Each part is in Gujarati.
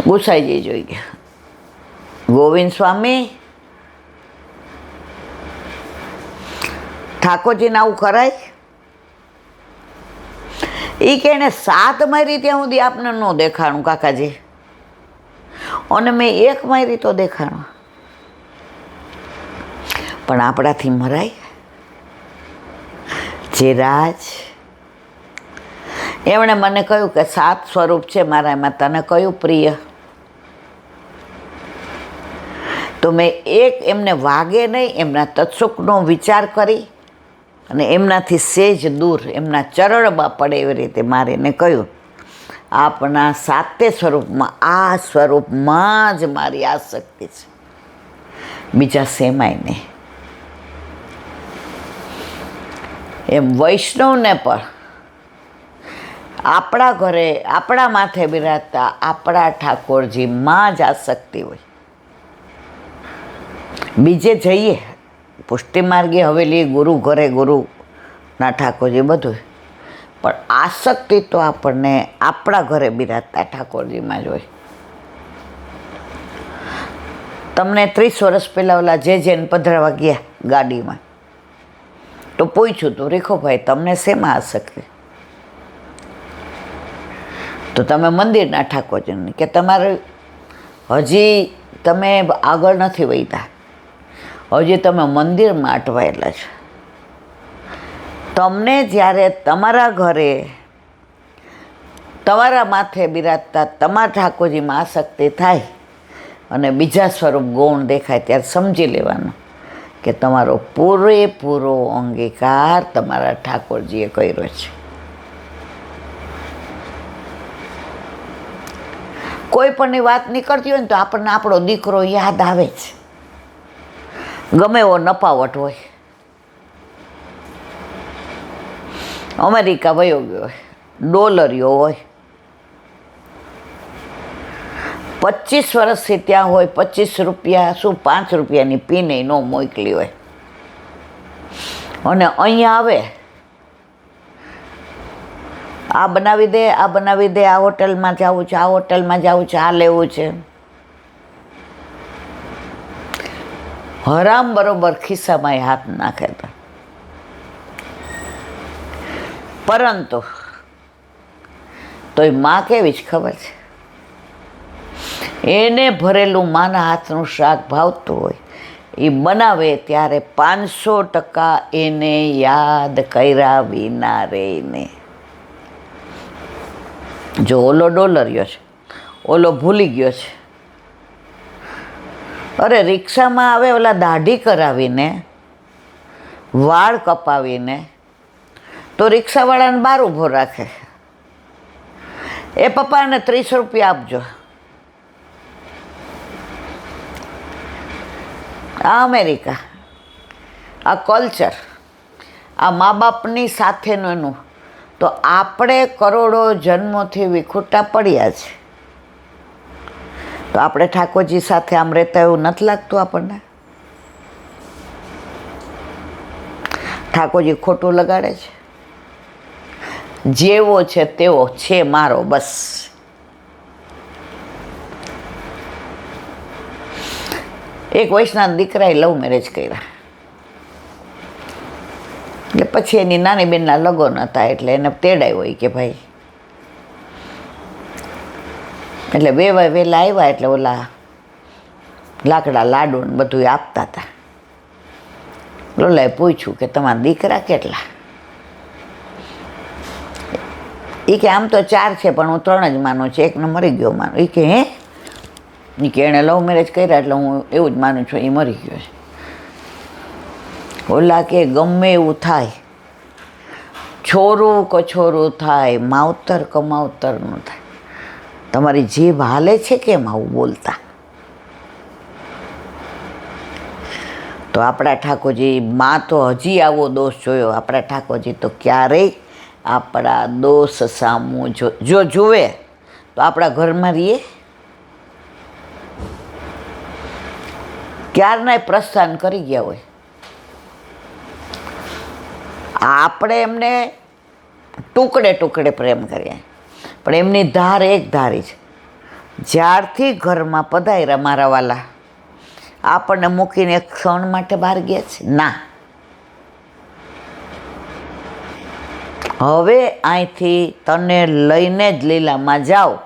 ગુસાઈજી જોઈ ગયા. ગોવિંદ સ્વામી, ઠાકોરજીને આવું કરાય? એ કે એને 7 મારી ત્યાં સુધી આપને ન દેખાણું કાકાજી, અને મેં 1 મારી તો દેખાણું. પણ આપણાથી મરાય? જે રાજ એમણે મને કહ્યું કે 7 સ્વરૂપ છે મારા, એમાં તને કયું પ્રિય? તો મેં એમને વાગે નહીં, એમના તત્સુખનો વિચાર કરી અને એમનાથી સેજ દૂર એમના ચરણમાં પડે એવી રીતે મારે એને કહ્યું, આપના 7 સ્વરૂપમાં આ સ્વરૂપમાં જ મારી આસક્તિ છે, બીજા શેમાંય નહીં. એમ વૈષ્ણવને પણ આપણા ઘરે આપણા માથે બિરાજતા આપણા ઠાકોરજીમાં જ આસક્તિ હોય. બીજે જઈએ પુષ્ટિ માર્ગે હવેલી, ગુરુ ઘરે ગુરુના ઠાકોરજી બધું, પણ આસક્તિ તો આપણને આપણા ઘરે બિરાજતા ઠાકોરજીમાં જ હોય. તમને 30 વર્ષ પહેલાં ઓલા જેને પધરાવા ગયા ગાડીમાં, તો પૂછ્યું તું, રેખોભાઈ તમને શેમાં આસક્તિ? તો તમે મંદિરના ઠાકોરજીની, કે તમારે હજી તમે આગળ નથી વધ્યા, હજી તમે મંદિરમાં અટવાયેલા છો. તમને જ્યારે તમારા ઘરે તમારા માથે બિરાજતા તમારા ઠાકોરજીમાં આસક્તિ થાય અને બીજા સ્વરૂપ ગૌણ દેખાય, ત્યારે સમજી લેવાનું કે તમારો પૂરેપૂરો અંગીકાર તમારા ઠાકોરજીએ કર્યો છે. કોઈ પણની વાત નીકળતી હોય ને તો આપણને આપણો દીકરો યાદ આવે છે, ગમે એવો નપાવટ હોય. અમેરિકા વયો ગયો હોય, ડોલરીઓ હોય, 25 વર્ષથી ત્યાં હોય, 25 રૂપિયા શું 5 રૂપિયાની પીને ન મોકલી હોય, અને અહીંયા આવે, આ બનાવી દે, આ બનાવી દે, આ હોટલમાં જવું છે, આ હોટલમાં જવું છે, આ લેવું છે. હરામ બરોબર ખિસ્સામાં હાથ નાખે તો. પરંતુ તોય માં કેવી જ ખબર છે, એને ભરેલું માના હાથનું શાક ભાવતું હોય, એ બનાવે ત્યારે 500% એને યાદ કર્યા વિના રહીને. જો ઓલો ડોલરિયો છે, ઓલો ભૂલી ગયો છે. અરે રિક્ષામાં આવે ઓલા દાઢી કરાવીને, વાળ કપાવીને, તો રિક્ષાવાળાને બહાર ઊભો રાખે, એ પપ્પાને 30 રૂપિયા આપજો. આ અમેરિકા, આ કલ્ચર, આ મા બાપની સાથેનું એનું, તો આપણે કરોડો જન્મોથી વિખૂટા પડ્યા છે. તો આપણે ઠાકોરજી સાથે આમ રહેતા એવું નથી લાગતું આપણને? ઠાકોરજી ખોટું લગાડે છે? જેવો છે તેવો છે મારો, બસ. એક વૈષ્ણવ દીકરાએ લવ મેરેજ કર્યા, એટલે પછી એની નાની બેનના લગ્ન હતા, એટલે એને તેડાયો હોય કે ભાઈ, એટલે વહેલા આવ્યા, એટલે ઓલા લાકડા લાડુ ને બધું આપતા હતા. લોલાએ પૂછ્યું કે તમારા દીકરા કેટલા? એ કે આમ તો 4 છે, પણ હું 3 જ માનું છું, એકને મરી ગયો માનું. એ કે હે? એ કે એણે લવ મેરેજ કર્યા એટલે હું એવું જ માનું છું એ મરી ગયો છે. ઓલા કે ગમે એવું થાય, છોરું કછોરું થાય, માવતર કમાવતરનું થાય, તમારી જીભ હાલે છે કેમ આવું બોલતા? તો આપણા ઠાકોરજી માં તો હજી આવો દોષ જોયો. આપણા ઠાકોરજી તો ક્યારેય આપણા દોષ સામું જો જુએ તો આપણા ઘરમાં રહીએ. ક્યારનાય પ્રસ્થાન કરી ગયા હોય. આપણે એમને ટુકડે ટુકડે પ્રેમ કરીએ, પણ એમની ધાર એક ધારી છે. જ્યારથી ઘરમાં પધાર્યા મારા વાલા, આપણને મૂકીને એક ક્ષણ માટે બહાર ગયા છે? ના. હવે અહીંથી તને લઈને જ લીલામાં જાઓ,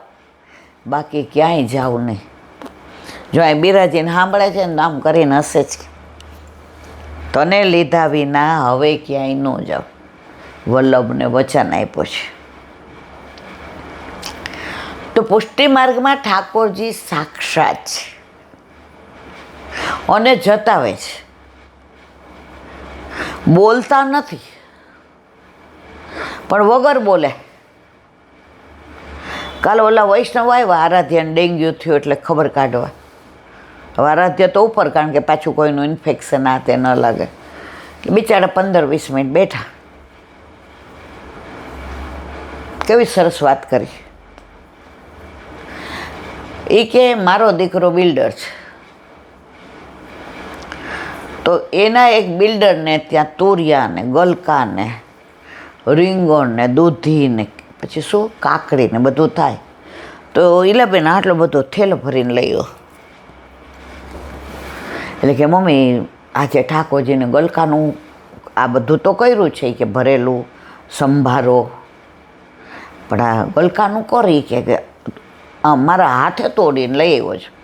બાકી ક્યાંય જાવ નહીં. જો અહીં બિરાજીને સાંભળે છે ને આમ કરીને હશે જ, તને લીધા વિના હવે ક્યાંય ન જાવ. વલ્લભને વચન આપ્યું છે. તો પુષ્ટિ માર્ગમાં ઠાકોરજી સાક્ષાત છે અને જતાવે છે, બોલતા નથી પણ વગર બોલે. કાલે ઓલા વૈષ્ણવ આવ્યા, આરાધ્યાને ડેન્ગ્યુ થયું એટલે ખબર કાઢવા. હવે આરાધ્ય તો ઉપર, કારણ કે પાછું કોઈનું ઇન્ફેક્શન આ તે ન લાગે. બિચારા 15-20 મિનિટ બેઠા. કેવી સરસ વાત કરી. એ કે મારો દીકરો બિલ્ડર છે, તો એના એક બિલ્ડરને ત્યાં તુરિયા ને ગલકા ને રીંગણ ને દૂધી ને પછી શું કાકડી ને બધું થાય. તો ઈલાબેન આટલો બધો થેલો ભરીને લઈ ગયો. એટલે કે મમ્મી આજે ઠાકોરજીને ગલકાનું આ બધું તો કર્યું છે કે ભરેલું સંભારો, પણ આ ગલકાનું કરી કે મારા હાથે તોડીને લઈ આવ્યો છું.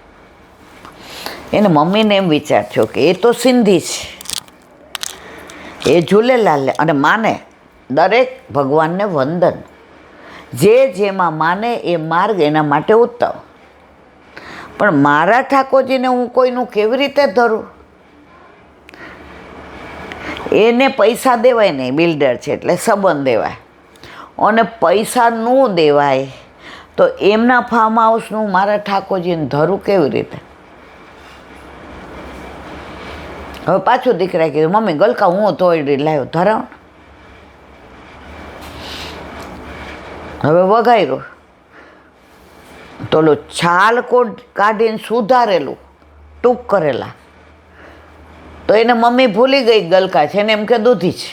એને મમ્મીને એમ વિચાર થયો કે એ તો સિંધી છે, એ ઝૂલેલાલ અને માને દરેક ભગવાનને વંદન. જે જેમાં માને એ માર્ગ એના માટે ઉત્તમ. પણ મારા ઠાકોરજીને હું કોઈનું કેવી રીતે ધરું? એને પૈસા દેવાય નહીં, બિલ્ડર છે એટલે સંબંધ દેવાય. અને પૈસા ન દેવાય તો એમના ફાર્મ હાઉસનું મારા ઠાકોરજીને ધરું કેવી રીતે? હવે પાછું દીકરાએ કીધું, મમ્મી ગલકા હું તોડી લાવ્યો, ધરાવ. હવે વઘાર્યું તો ઓલું છાલ કાઢીને સુધારેલું ટૂંક કરેલા, તો એને મમ્મી ભૂલી ગઈ ગલકા છે ને એમ કે દૂધી છે.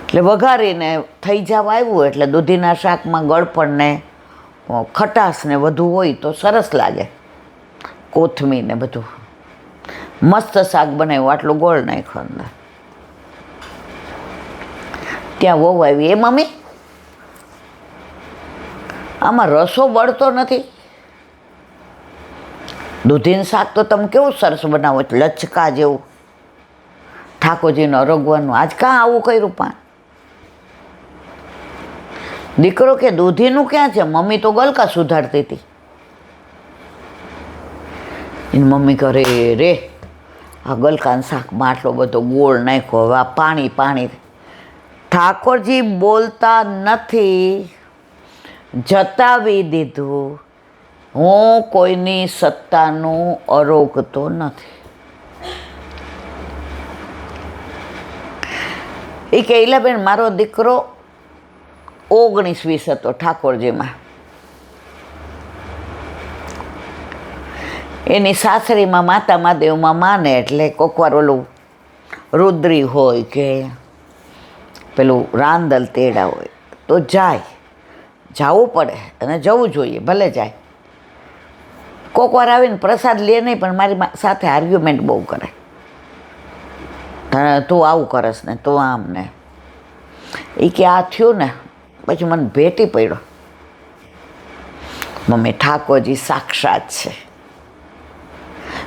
એટલે વઘારીને થઈ જવા આવ્યું એટલે દૂધીના શાકમાં ગળપણ ને ખટાશ ને બધું હોય તો સરસ લાગે. કોથમીર ને બધું મસ્ત શાક બનાવ્યું. આટલું ગોળ નાખ્યો અંદર. ત્યાં વહુ આવી, એ મમ્મી આમાં રસો બળતો નથી? દૂધીનું શાક તો તમે કેવું સરસ બનાવો, લચકા જેવું, ઠાકોરજીનું અરોગવાનું. આજ કાં આવું કર્યું? પાન દીકરો કે દૂધીનું ક્યાં છે? મમ્મી તો ગલકા સુધારતી હતી. એની મમ્મી કરે રે આ ગલકાના શાકમાં આટલો બધો ગોળ નાખ્યો, હવે આ પાણી પાણી. ઠાકોરજી બોલતા નથી, જતાવી દીધું, હું કોઈની સત્તાનું અરોગતો નથી. એ કે ઈલાબેન મારો દીકરો 19-20 હતો ઠાકોરજીમાં. એની સાસરીમાં માતા મહાદેવમાં માને એટલે કોકવાર ઓલું રુદ્રી હોય કે પેલું રાંદલ તેડા હોય તો જાય, જવું પડે અને જવું જોઈએ, ભલે જાય. કોકવાર આવીને પ્રસાદ લે નહીં, પણ મારી સાથે આર્ગ્યુમેન્ટ બહુ કરે, તું આવું કરસ ને તું આમ ને. એ કે આ થયું ને પછી મને ભેટી પડ્યો, મમ્મી ઠાકોરજી સાક્ષાત છે.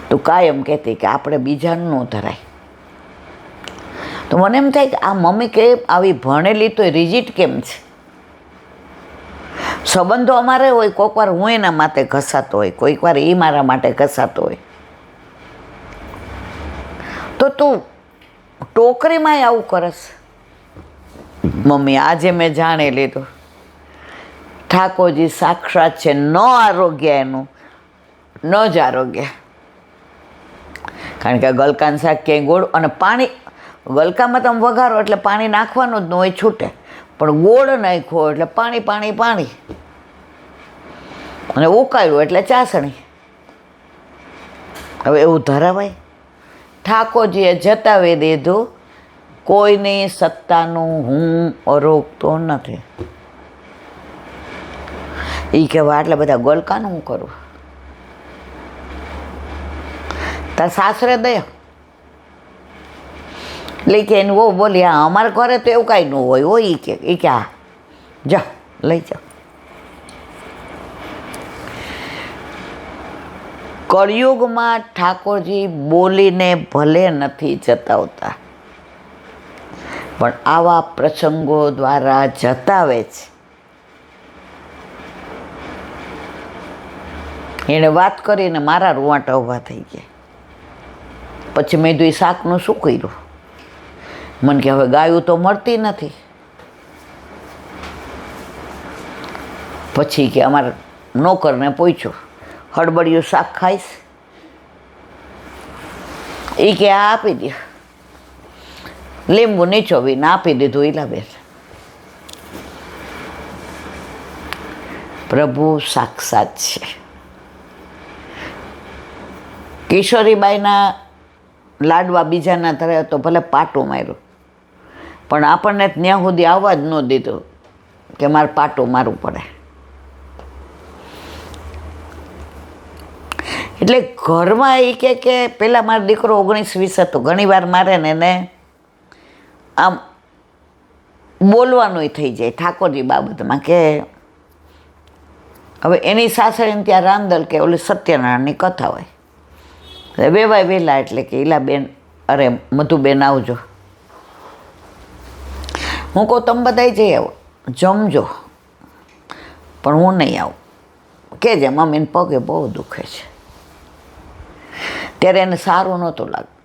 તું કાયમ કહેતી કે આપણે બીજાનું ન ધરાય. તો મને એમ થાય કે આ મમ્મી કે આવી ભણેલી તો રિજિટ કેમ છે? સંબંધો અમારે હોય, કોઈક વાર હું એના માટે ઘસાતો હોય, કોઈક વાર એ મારા માટે ઘસાતો હોય. તો તું ટોકરીમાંય આવું કરસ? મમ્મી આજે મેં જાણી લીધું, ઠાકોરજી સાક્ષાત છે. ન આરોગ્ય એનું, ન જ આરોગ્ય. કારણ કે ગલકાનું શાક ક્યાંય ગોળ અને પાણી, ગલકામાં તમે વઘારો એટલે પાણી નાખવાનું જ ન હોય, છૂટે. પણ ગોળ નાખ્યો એટલે પાણી પાણી પાણી, અને ઉકાળ્યું એટલે ચાસણી. હવે એવું ધરાવાય? ઠાકોરજીએ જતાવી દીધું, કોઈની સત્તાનું હું અરોગતો નથી. એ કહેવા આટલા બધા ગોલકાનું હું કરું? તાર સાસરે દયા લઈ કે એને બહુ બોલી, હા અમારા ઘરે તો એવું કાંઈ ન હોય એ કે હા જા લઈ જાઓ. કળિયુગમાં ઠાકોરજી બોલીને ભલે નથી જતાવતા, પણ આવા પ્રસંગો દ્વારા જતાવે છે. એણે વાત કરીને મારા રૂવાટા ઊભા થઈ ગયા. પછી મેં કીધું એ શાકનું શું કર્યું? મને કે હવે ગાયું તો મળતી નથી. પછી કે અમારા નોકરને પૂછ્યું, હળબડિયું શાક ખાઈશ? એ કે આ આપી દે. લીંબુ નીચોવીને આપી દીધું ઈલાબેન. પ્રભુ સાક્ષાત છે. કિશોરીબાઈના લાડવા બીજાના ધરે તો ભલે પાટું માર્યું, પણ આપણને ત્યાં સુધી આવવા જ ન દીધું કે મારે પાટું મારવું પડે. એટલે ઘરમાં એ કે પેલા મારો દીકરો 19-20 હતો, ઘણી વાર મારે ને એને આમ બોલવાનું થઈ જાય ઠાકોરજી બાબતમાં. કે હવે એની સાસરીને ત્યાં રાંદલ કે ઓલી સત્યનારાયણની કથા હોય, વેવાય વહેલા એટલે કે ઈલાબેન અરે મધુબેન આવજો. હું કહું તમે બધા જઈ આવો જમજો, પણ હું નહીં આવું. કહેજે મમ્મીને પગે બહુ દુખે છે. ત્યારે એને સારું નહોતું લાગતું.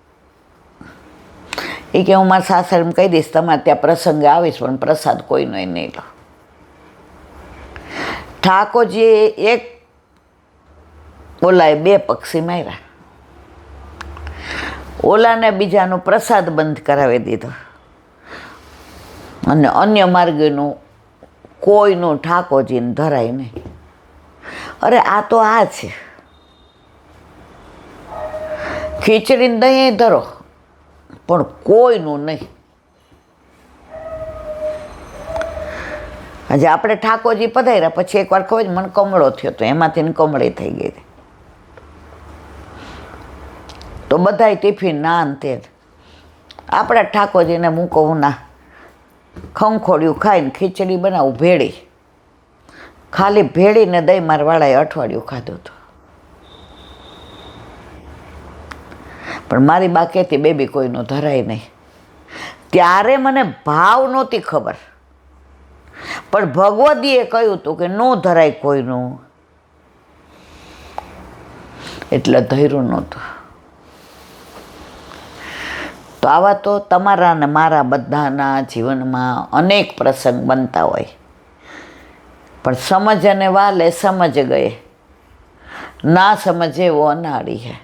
એ કે હું મારા સાસરીને કહી દઈશ તમારે ત્યાં પ્રસંગે આવીશ, પણ પ્રસાદ કોઈનો નહીં લો. ઠાકોરજીએ એક ઓલાએ 2 પક્ષી માર્યા, ઓલાને બીજાનો પ્રસાદ બંધ કરાવી દીધો, અને અન્ય માર્ગનું કોઈનું ઠાકોરજીને ધરાય નહીં. અરે આ તો આ છે, ખીચડીને દહીં ધરો પણ કોઈનું નહીં. આજે આપણે ઠાકોરજી પધાર્યા પછી એકવાર ખબર મને કમળો થયો હતો, એમાંથી કમળી થઈ ગઈ. તો બધાય ટિફિન ના અંતે આપણા ઠાકોરજીને હું કહું ના, ખંખોડિયું ખાઈને ખીચડી બનાવું ભેળી, ખાલી ભેળીને દહીં મારવાળાએ અઠવાડિયું ખાધું હતું. પણ મારી બા કહેતી બેબી કોઈનું ધરાય નહીં. ત્યારે મને ભાવ નહોતી ખબર, પણ ભગવદીએ કહ્યું હતું કે ન ધરાય કોઈનું, એટલે ધૈર્યું નહોતું. તો આવા તો તમારા ને મારા બધાના જીવનમાં અનેક પ્રસંગ બનતા હોય, પણ સમજ અને વાલે સમજ ગયે, ના સમજે એવો અનાળી હે.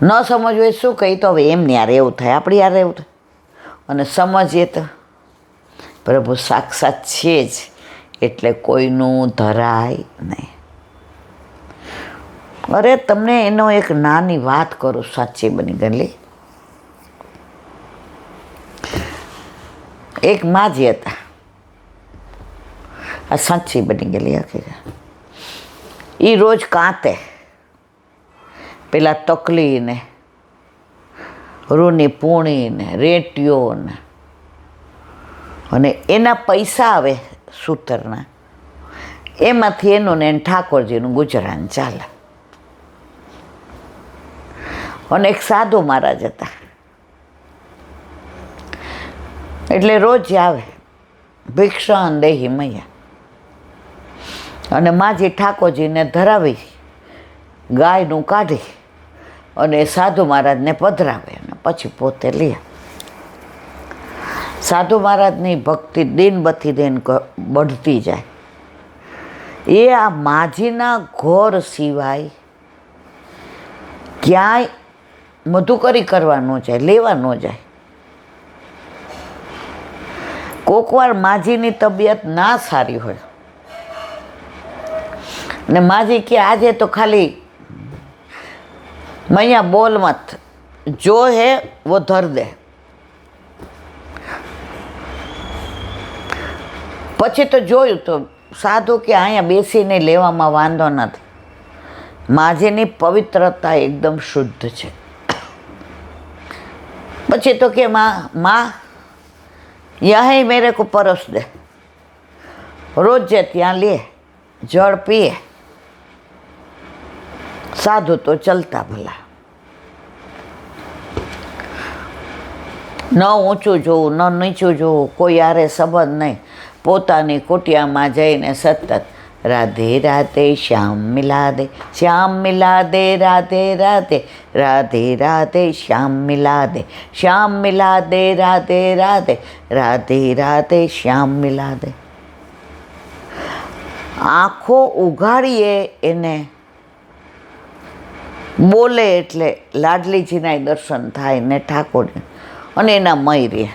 ન સમજવું એ શું કહી તો હવે એમની યાર એવું થાય, આપણી યાર એવું થાય. અને સમજીએ તો પ્રભુ સાક્ષાત છે જ, એટલે કોઈનું ધરાય નહીં. અરે તમને એનો એક નાની વાત કરું, સાચી બની ગયેલી. એક માજી હતા, આ સાચી બની ગયેલી હકીકત. એ રોજ કાંતે પેલા તકલીને, રૂની પૂણીને, રેટીઓને, અને એના પૈસા આવે સૂતરના, એમાંથી એનું ને ઠાકોરજીનું ગુજરાન ચાલે. અને એક સાધુ મહારાજ હતા, એટલે રોજ આવે ભિક્ષાન દેહી મૈયા, અને માજી ઠાકોરજીને ધરાવી ગાયનું કાઢી અને સાધુ મહારાજને પધરાવે અને પછી પોતે લે. સાધુ મહારાજની ભક્તિ દિન બથી બઢતી જાય. એ આ માજીના ઘોર સિવાય ક્યાંય મધુકરી કરવા ન જાય, લેવા ન જાય. કોકવાર માજીની તબિયત ના સારી હોય ને માજી કે આજે તો ખાલી મૈયા બોલ મત, જો હે वो धर दे. પછી તો જોયું તો સાધુ કે અહીંયા બેસીને લેવામાં વાંધો નથી, માજીની પવિત્રતા એકદમ શુદ્ધ છે. પછી તો કે માં યહીં મેરે કો પરોસ દે. રોજ જે ત્યાં લે, જળ પીએ. સાધુ તો ચલતા ભલા, ન ઊંચું જોવું ન નીચું જોવું, કોઈ આરે સંબંધ નહીં, પોતાની કુટિયામાં જઈને સતત રાધે રાધે શ્યામ મિલા દે, શ્યામ મિલા દે, રાધે રાધે, રાધે રાધે શ્યામ મિલા દે, શ્યામ મિલા દે, રાધે રાધે, રાધે રાધે શ્યામ મિલા દે. આંખો ઉઘાડીએ એને બોલે એટલે લાડલીજીના દર્શન થાય ને ઠાકોરને અને એના મય રહે.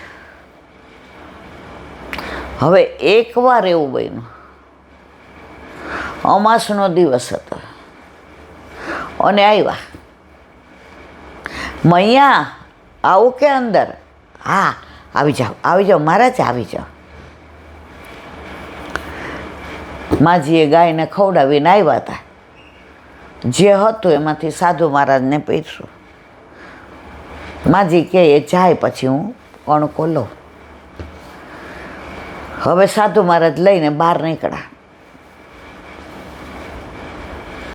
હવે એકવાર એવું બન્યું, અમાસનો દિવસ હતો અને આવ્યા, મૈયા આવું કે અંદર? હા આવી જાઓ મહારાજ આવી જાઓ. માજીએ ગાયને ખવડાવીને આવ્યા હતા, જે હતું એમાંથી સાધુ મહારાજને પીરશું. માજી કહે એ જાય પછી હું કણકો લઉં. હવે સાધુ મહારાજ લઈને બહાર નીકળ્યા.